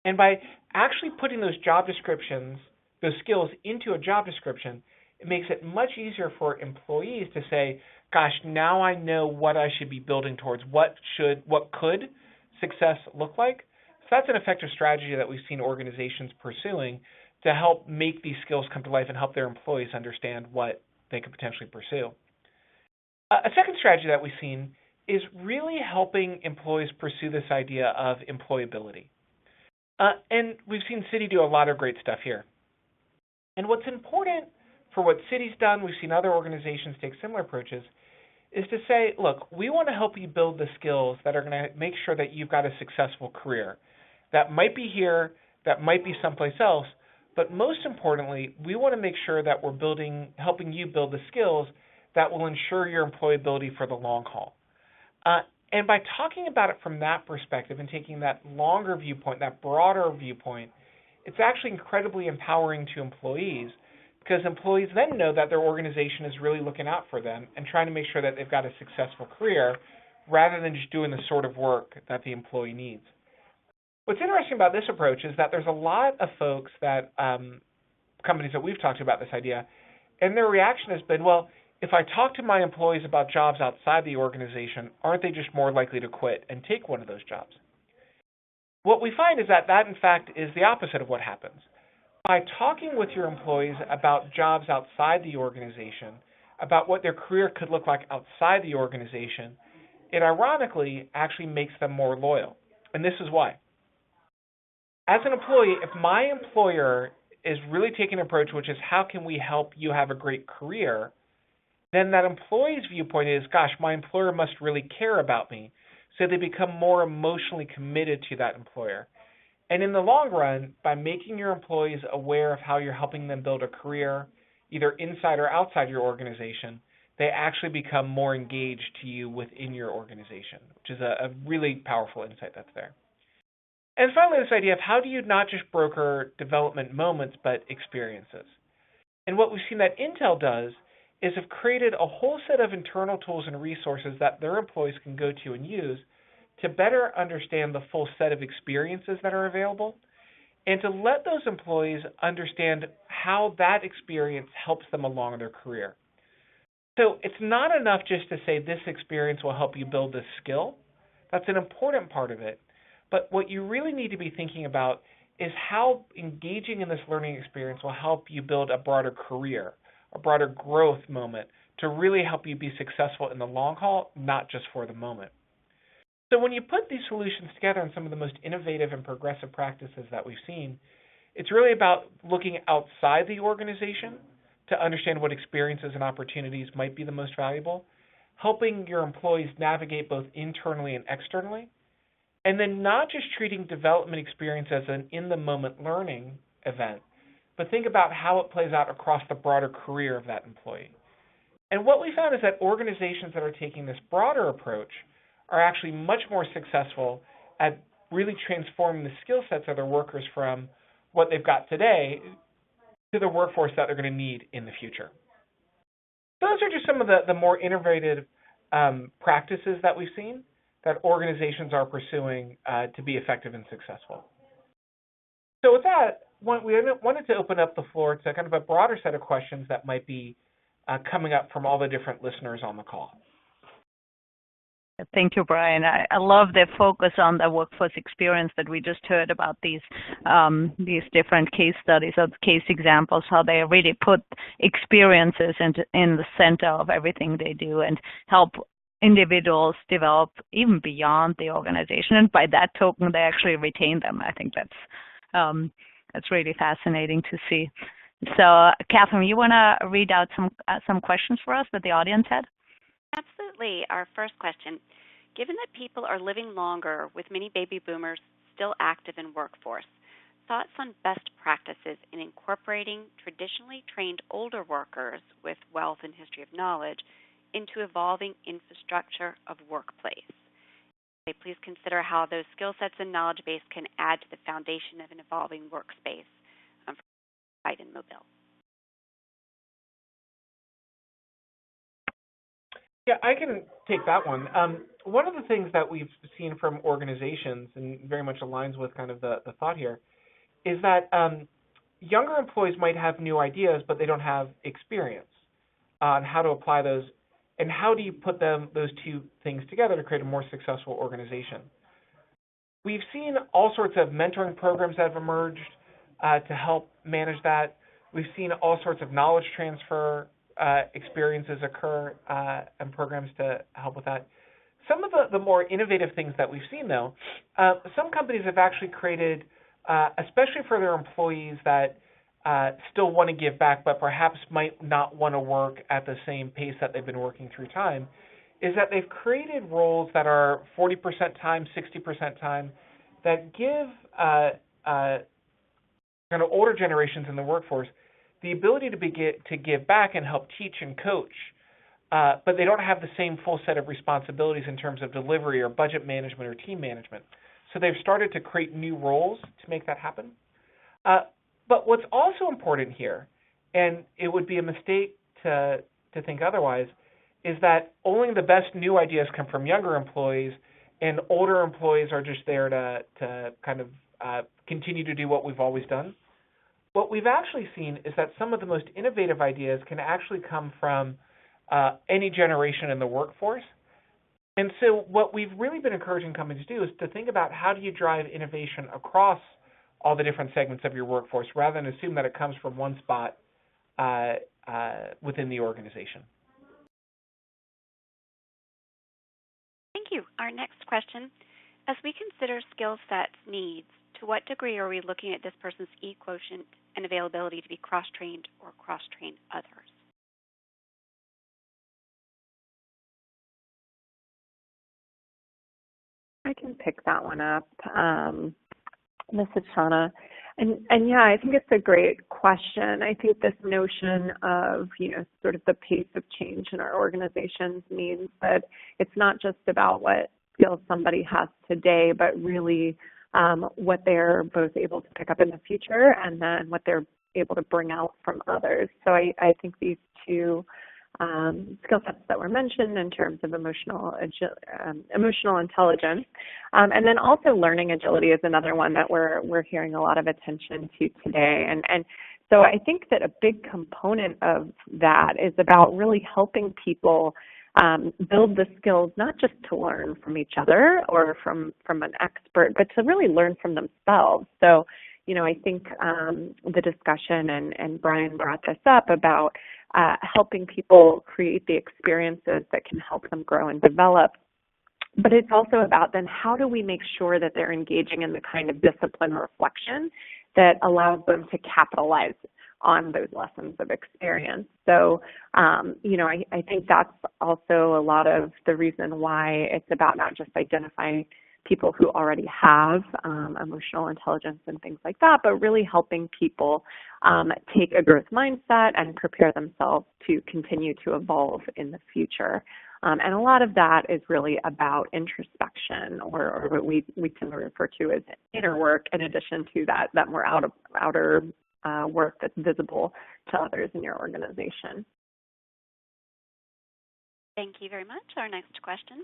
And by actually putting those job descriptions, those skills into a job description, it makes it much easier for employees to say, gosh, now I know what I should be building towards, what could success look like. So that's an effective strategy that we've seen organizations pursuing to help make these skills come to life and help their employees understand what they could potentially pursue. A second strategy that we've seen is really helping employees pursue this idea of employability. And we've seen Citi do a lot of great stuff here. And what's important for what Citi's done, we've seen other organizations take similar approaches, is to say, look, we want to help you build the skills that are going to make sure that you've got a successful career. That might be here, that might be someplace else, but most importantly, we want to make sure that we're helping you build the skills that will ensure your employability for the long haul. And by talking about it from that perspective and taking that longer viewpoint, that broader viewpoint, it's actually incredibly empowering to employees, because employees then know that their organization is really looking out for them and trying to make sure that they've got a successful career rather than just doing the sort of work that the employee needs. What's interesting about this approach is that there's a lot of folks that, companies that we've talked to about this idea, and their reaction has been, well, if I talk to my employees about jobs outside the organization, aren't they just more likely to quit and take one of those jobs? What we find is that in fact is the opposite of what happens. By talking with your employees about jobs outside the organization, about what their career could look like outside the organization, it ironically actually makes them more loyal. And this is why. As an employee, if my employer is really taking an approach which is how can we help you have a great career, then that employee's viewpoint is, gosh, my employer must really care about me. So they become more emotionally committed to that employer. And in the long run, by making your employees aware of how you're helping them build a career, either inside or outside your organization, they actually become more engaged to you within your organization, which is a really powerful insight that's there. And finally, this idea of how do you not just broker development moments, but experiences. And what we've seen that Intel does is have created a whole set of internal tools and resources that their employees can go to and use to better understand the full set of experiences that are available, and to let those employees understand how that experience helps them along their career. So it's not enough just to say this experience will help you build this skill. That's an important part of it. But what you really need to be thinking about is how engaging in this learning experience will help you build a broader career, a broader growth moment to really help you be successful in the long haul, not just for the moment. So when you put these solutions together in some of the most innovative and progressive practices that we've seen, it's really about looking outside the organization to understand what experiences and opportunities might be the most valuable, helping your employees navigate both internally and externally, and then not just treating development experience as an in-the-moment learning event, but think about how it plays out across the broader career of that employee. And what we found is that organizations that are taking this broader approach are actually much more successful at really transforming the skill sets of their workers from what they've got today to the workforce that they're going to need in the future. Those are just some of the more innovative practices that we've seen that organizations are pursuing to be effective and successful. So with that, we wanted to open up the floor to kind of a broader set of questions that might be coming up from all the different listeners on the call. Thank you, Brian. I love the focus on the workforce experience that we just heard about these different case studies or case examples, how they really put experiences in the center of everything they do and help individuals develop even beyond the organization. And by that token, they actually retain them. I think that's really fascinating to see. So, Catherine, you want to read out some questions for us that the audience had? Absolutely. Our first question. Given that people are living longer with many baby boomers still active in workforce, thoughts on best practices in incorporating traditionally trained older workers with wealth and history of knowledge into evolving infrastructure of workplace. Please consider how those skill sets and knowledge base can add to the foundation of an evolving workspace for Pride and Mobile. Yeah, I can take that one. One of the things that we've seen from organizations, and very much aligns with kind of the thought here, is that younger employees might have new ideas, but they don't have experience on how to apply those, and how do you put those two things together to create a more successful organization. We've seen all sorts of mentoring programs that have emerged to help manage that. We've seen all sorts of knowledge transfer experiences occur and programs to help with that. Some of the more innovative things that we've seen, though, some companies have actually created, especially for their employees that still want to give back but perhaps might not want to work at the same pace that they've been working through time, is that they've created roles that are 40% time, 60% time, that give kind of older generations in the workforce the ability to give back and help teach and coach, but they don't have the same full set of responsibilities in terms of delivery or budget management or team management. So they've started to create new roles to make that happen. But what's also important here, and it would be a mistake to think otherwise, is that only the best new ideas come from younger employees, and older employees are just there to kind of continue to do what we've always done. What we've actually seen is that some of the most innovative ideas can actually come from any generation in the workforce. And so what we've really been encouraging companies to do is to think about how do you drive innovation across all the different segments of your workforce rather than assume that it comes from one spot within the organization. Thank you. Our next question. As we consider skill sets needs, to what degree are we looking at this person's E-quotient and availability to be cross-trained or cross-train others? I can pick that one up. This is Shauna. And yeah, I think it's a great question. I think this notion of, sort of the pace of change in our organizations means that it's not just about what skills somebody has today, but really what they're both able to pick up in the future and then what they're able to bring out from others. So I think these two skill sets that were mentioned in terms of emotional intelligence, and then also learning agility is another one that we're hearing a lot of attention to today. And so I think that a big component of that is about really helping people build the skills not just to learn from each other or from an expert, but to really learn from themselves. So, I think the discussion, and Brian brought this up about helping people create the experiences that can help them grow and develop. But it's also about then how do we make sure that they're engaging in the kind of discipline reflection that allows them to capitalize on those lessons of experience. So, I think that's also a lot of the reason why it's about not just identifying people who already have emotional intelligence and things like that, but really helping people take a growth mindset and prepare themselves to continue to evolve in the future. And a lot of that is really about introspection, or what we tend to refer to as inner work, in addition to that more outer work that's visible to others in your organization. Thank you very much. Our next question.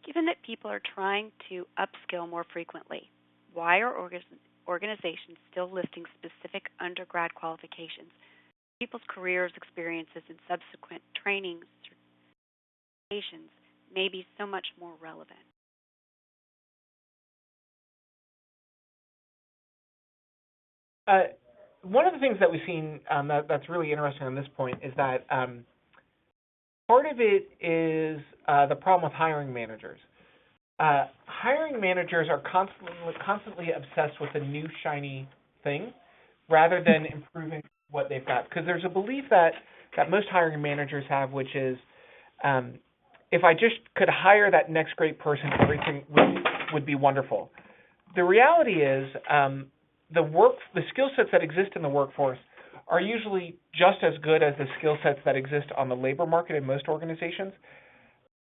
Given that people are trying to upskill more frequently, why are organizations still listing specific undergrad qualifications? People's careers, experiences, and subsequent trainings, certifications may be so much more relevant. One of the things that we've seen that's really interesting on this point is that part of it is the problem with hiring managers. Hiring managers are constantly obsessed with a new shiny thing rather than improving what they've got. Because there's a belief that most hiring managers have, which is if I just could hire that next great person, everything would be wonderful. The reality is the skill sets that exist in the workforce are usually just as good as the skill sets that exist on the labor market in most organizations.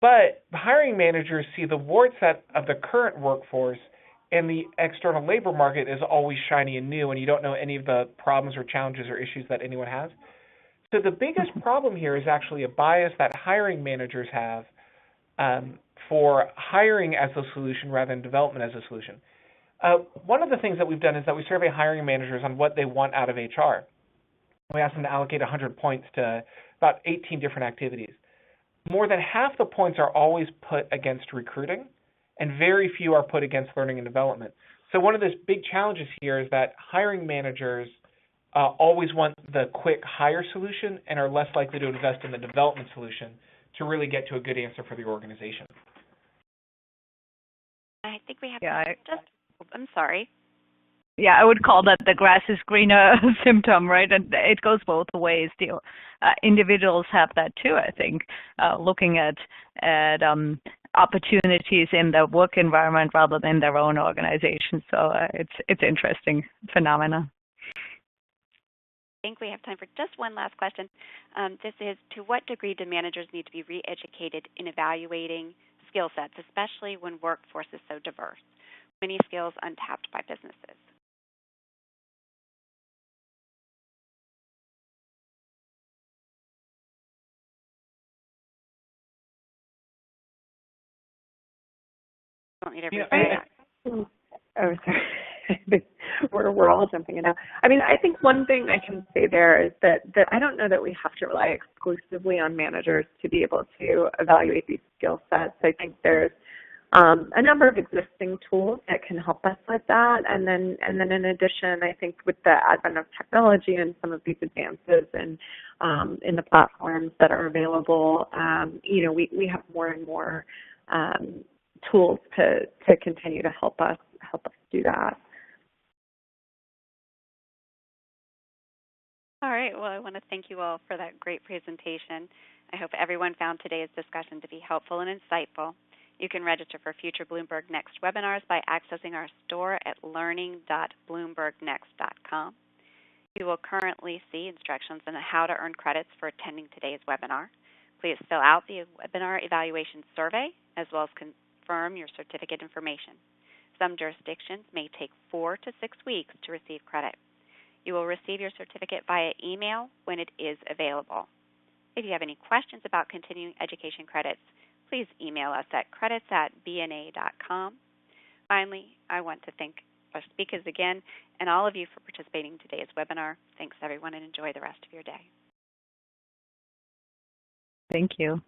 But hiring managers see the warts of the current workforce, and the external labor market is always shiny and new, and you don't know any of the problems or challenges or issues that anyone has. So the biggest problem here is actually a bias that hiring managers have for hiring as a solution rather than development as a solution. One of the things that we've done is that we survey hiring managers on what they want out of HR. We asked them to allocate 100 points to about 18 different activities. More than half the points are always put against recruiting, and very few are put against learning and development. So one of the big challenges here is that hiring managers always want the quick hire solution and are less likely to invest in the development solution to really get to a good answer for the organization. I think we have I'm sorry. Yeah, I would call that the grass is greener symptom, right? And it goes both ways. The individuals have that too, I think, looking at opportunities in the work environment rather than their own organization. So it's interesting phenomena. I think we have time for just one last question. This is, to what degree do managers need to be re-educated in evaluating skill sets, especially when workforce is so diverse? Many skills untapped by businesses. Don't need to Oh, sorry. We're all jumping in now. I mean, I think one thing I can say there is that I don't know that we have to rely exclusively on managers to be able to evaluate these skill sets. I think there's a number of existing tools that can help us with that. And then in addition, I think with the advent of technology and some of these advances in the platforms that are available, we have more and more tools to continue to help us do that. All right. Well, I want to thank you all for that great presentation. I hope everyone found today's discussion to be helpful and insightful. You can register for future Bloomberg Next webinars by accessing our store at learning.bloombergnext.com. You will currently see instructions on how to earn credits for attending today's webinar. Please fill out the webinar evaluation survey as well as confirm your certificate information. Some jurisdictions may take 4 to 6 weeks to receive credit. You will receive your certificate via email when it is available. If you have any questions about continuing education credits, please email us at credits@bna.com. Finally, I want to thank our speakers again and all of you for participating in today's webinar. Thanks, everyone, and enjoy the rest of your day. Thank you.